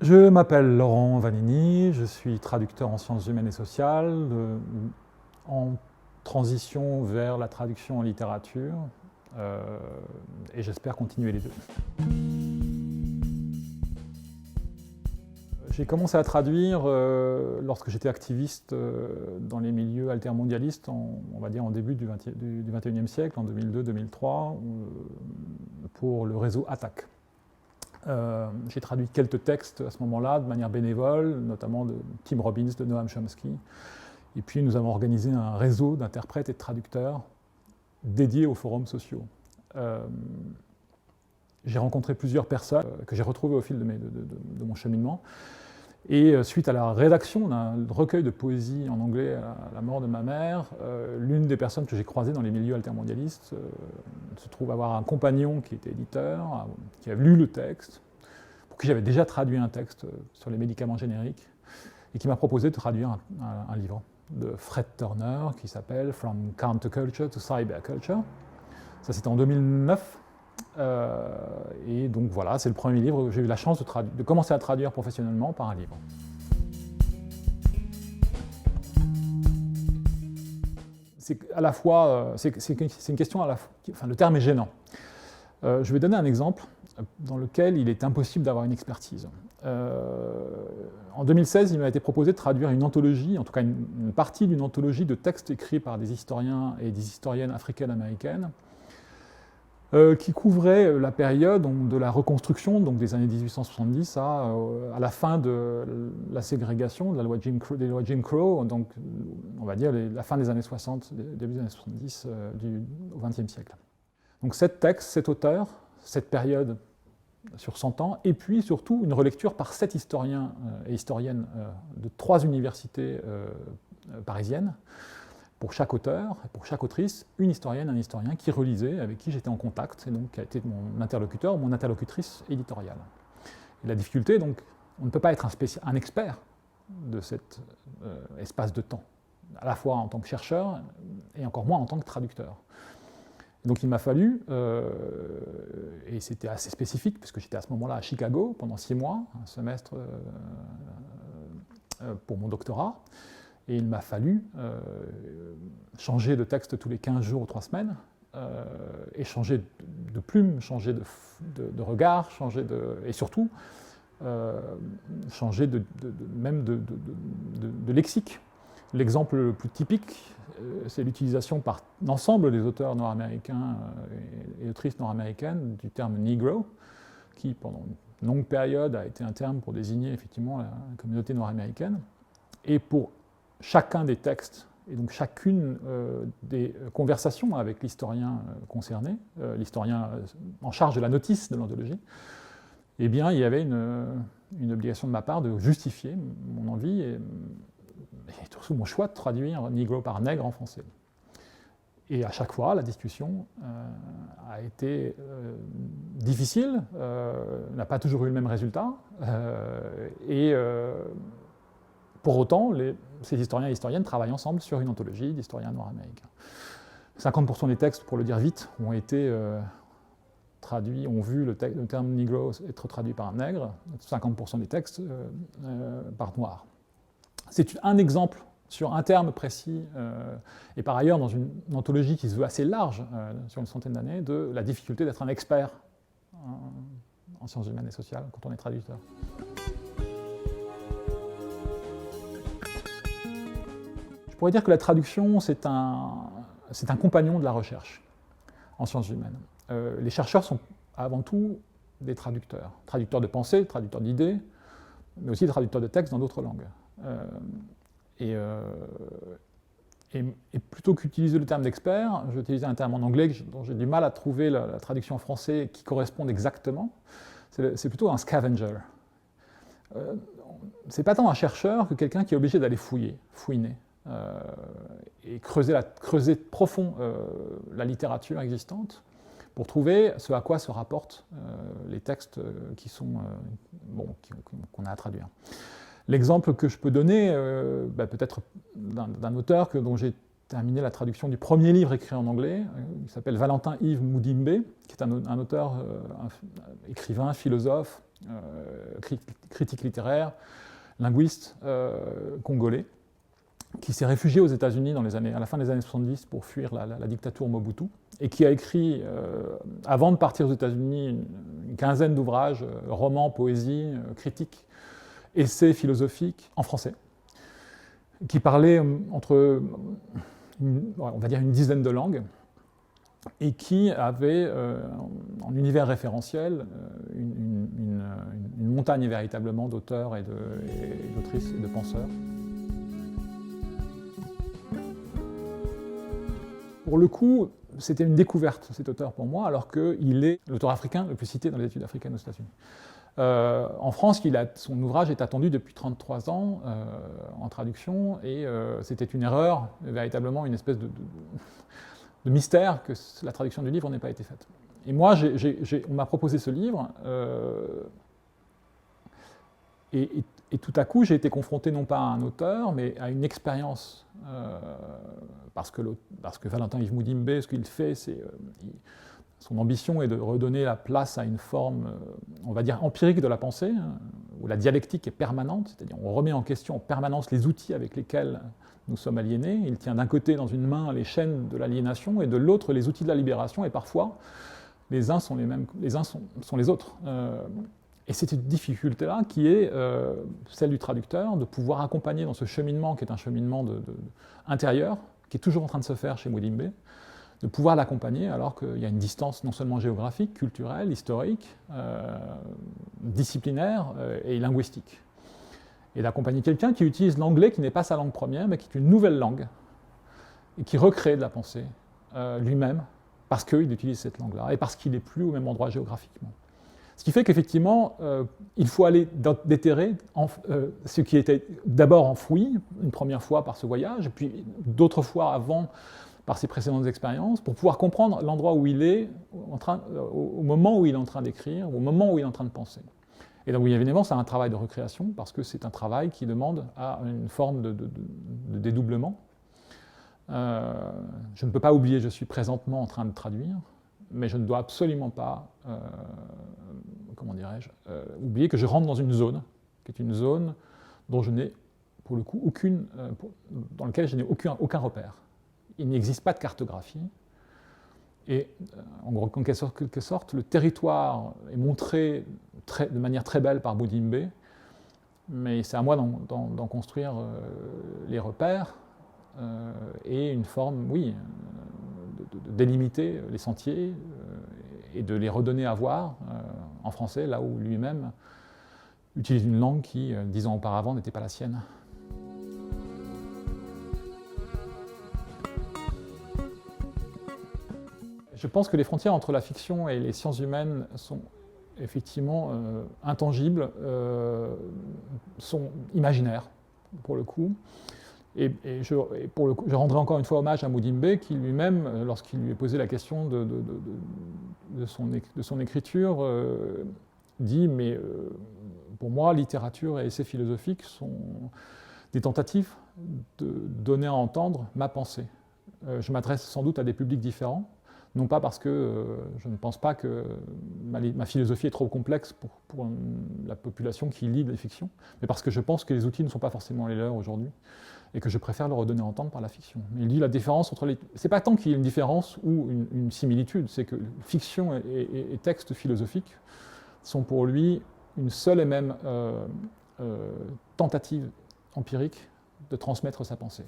Je m'appelle Laurent Vanini, je suis traducteur en sciences humaines et sociales, en transition vers la traduction en littérature, et j'espère continuer les deux. J'ai commencé à traduire lorsque j'étais activiste dans les milieux altermondialistes, on va dire en début du XXIe siècle, en 2002-2003, pour le réseau ATTAC. J'ai traduit quelques textes à ce moment-là de manière bénévole, notamment de Tim Robbins, de Noam Chomsky. Et puis nous avons organisé un réseau d'interprètes et de traducteurs dédiés aux forums sociaux. J'ai rencontré plusieurs personnes que j'ai retrouvées au fil de mon cheminement. Et suite à la rédaction d'un recueil de poésie en anglais à la mort de ma mère, l'une des personnes que j'ai croisées dans les milieux altermondialistes se trouve avoir un compagnon qui était éditeur, qui a lu le texte, pour qui j'avais déjà traduit un texte sur les médicaments génériques, et qui m'a proposé de traduire un livre de Fred Turner qui s'appelle From Counterculture to Cyberculture. Ça, c'était en 2009. Et donc voilà, c'est le premier livre. J'ai eu la chance de commencer à traduire professionnellement par un livre. C'est à la fois, c'est une question à la fois, enfin le terme est gênant. Je vais donner un exemple dans lequel il est impossible d'avoir une expertise. En 2016, il m'a été proposé de traduire une anthologie, en tout cas une partie d'une anthologie de textes écrits par des historiens et des historiennes africaines-américaines, qui couvrait la période de la reconstruction, donc des années 1870 à la fin de la ségrégation, de la loi des lois Jim Crow, donc on va dire la fin des années 60, début des années 70 au XXe siècle. Donc cet auteur, cette période sur 100 ans, et puis surtout une relecture par 7 historiens et historiennes de 3 universités parisiennes, pour chaque auteur, pour chaque autrice, une historienne, un historien qui relisait, avec qui j'étais en contact, et donc qui a été mon interlocuteur, mon interlocutrice éditoriale. Et la difficulté, donc, on ne peut pas être un expert de cet espace de temps, à la fois en tant que chercheur et encore moins en tant que traducteur. Et donc il m'a fallu, et c'était assez spécifique, puisque j'étais à ce moment-là à Chicago pendant 6 mois, un semestre pour mon doctorat, et il m'a fallu changer de texte tous les 15 jours ou 3 semaines, et changer de plume, changer de regard, et surtout changer même de lexique. L'exemple le plus typique, c'est l'utilisation par l'ensemble des auteurs nord-américains et autrices nord-américaines du terme Negro, qui pendant une longue période a été un terme pour désigner effectivement la communauté nord-américaine. Et pour chacun des textes, et donc chacune des conversations avec l'historien concerné, l'historien en charge de la notice de l'anthologie, eh bien, il y avait une obligation de ma part de justifier mon envie et surtout mon choix de traduire Negro par nègre en français. Et à chaque fois, la discussion a été difficile, n'a pas toujours eu le même résultat, et pour autant, ces historiens et historiennes travaillent ensemble sur une anthologie d'historiens nord-américains. 50% des textes, pour le dire vite, ont été traduits, ont vu le terme Negro être traduit par un nègre, 50% des textes par noir. C'est un exemple sur un terme précis, et par ailleurs dans une anthologie qui se veut assez large, sur une centaine d'années, de la difficulté d'être un expert en sciences humaines et sociales quand on est traducteur. Je pourrais dire que la traduction, c'est un compagnon de la recherche en sciences humaines. Les chercheurs sont avant tout des traducteurs. Traducteurs de pensée, traducteurs d'idées, mais aussi des traducteurs de textes dans d'autres langues. Et plutôt qu'utiliser le terme d'expert, j'ai utilisé un terme en anglais dont j'ai du mal à trouver la traduction en français qui corresponde exactement. C'est plutôt un scavenger. C'est pas tant un chercheur que quelqu'un qui est obligé d'aller fouiner. Et creuser profond la littérature existante pour trouver ce à quoi se rapportent les textes qu'on a à traduire. L'exemple que je peux donner, peut-être d'un auteur dont j'ai terminé la traduction du premier livre écrit en anglais, qui s'appelle Valentin Yves Mudimbe, qui est un auteur, écrivain, philosophe, critique littéraire, linguiste congolais, qui s'est réfugié aux États-Unis à la fin des années 70 pour fuir la dictature Mobutu, et qui a écrit, avant de partir aux États-Unis, une quinzaine d'ouvrages, romans, poésie, critiques, essais philosophiques en français, qui parlaient on va dire une dizaine de langues, et qui avait en univers référentiel une montagne véritablement d'auteurs et d'autrices et de penseurs. Pour le coup, c'était une découverte, cet auteur, pour moi, alors qu'il est l'auteur africain le plus cité dans les études africaines aux États-Unis. En France, son ouvrage est attendu depuis 33 ans en traduction, et c'était une erreur, véritablement une espèce de mystère que la traduction du livre n'ait pas été faite. Et moi, on m'a proposé ce livre, et tout à coup, j'ai été confronté non pas à un auteur, mais à une expérience. Parce que Valentin Yves Mudimbe, ce qu'il fait, son ambition est de redonner la place à une forme, on va dire, empirique de la pensée, où la dialectique est permanente, c'est-à-dire on remet en question en permanence les outils avec lesquels nous sommes aliénés. Il tient d'un côté dans une main les chaînes de l'aliénation et de l'autre les outils de la libération, et parfois les uns sont les autres. Et c'est une difficulté-là qui est celle du traducteur, de pouvoir accompagner dans ce cheminement qui est un cheminement intérieur, qui est toujours en train de se faire chez Mudimbe, de pouvoir l'accompagner alors qu'il y a une distance non seulement géographique, culturelle, historique, disciplinaire et linguistique. Et d'accompagner quelqu'un qui utilise l'anglais qui n'est pas sa langue première, mais qui est une nouvelle langue, et qui recrée de la pensée lui-même, parce qu'il utilise cette langue-là, et parce qu'il n'est plus au même endroit géographiquement. Ce qui fait qu'effectivement, il faut aller déterrer ce qui était d'abord enfoui, une première fois par ce voyage, et puis d'autres fois avant par ses précédentes expériences, pour pouvoir comprendre l'endroit où il est, au moment où il est en train d'écrire, au moment où il est en train de penser. Et donc, évidemment, c'est un travail de recréation, parce que c'est un travail qui demande une forme de dédoublement. Je ne peux pas oublier, je suis présentement en train de traduire, mais je ne dois absolument pas, oublier que je rentre dans une zone, qui est une zone dont je n'ai, pour le coup, dans laquelle je n'ai aucun repère. Il n'existe pas de cartographie, et en quelque sorte, le territoire est montré de manière très belle par Mudimbe, mais c'est à moi d'en construire les repères, et une forme, oui, de délimiter les sentiers et de les redonner à voir en français, là où lui-même utilise une langue qui, 10 ans auparavant, n'était pas la sienne. Je pense que les frontières entre la fiction et les sciences humaines sont effectivement intangibles, sont imaginaires, pour le coup. Et je rendrai encore une fois hommage à Mudimbe, qui lui-même, lorsqu'il lui est posé la question de son écriture, dit « mais pour moi, littérature et essais philosophiques sont des tentatives de donner à entendre ma pensée. Je m'adresse sans doute à des publics différents, non pas parce que je ne pense pas que ma philosophie est trop complexe pour la population qui lit des fictions, mais parce que je pense que les outils ne sont pas forcément les leurs aujourd'hui, et que je préfère le redonner à entendre par la fiction. Mais il dit la différence entre les... C'est pas tant qu'il y ait une différence ou une similitude, c'est que fiction et texte philosophique sont pour lui une seule et même tentative empirique de transmettre sa pensée.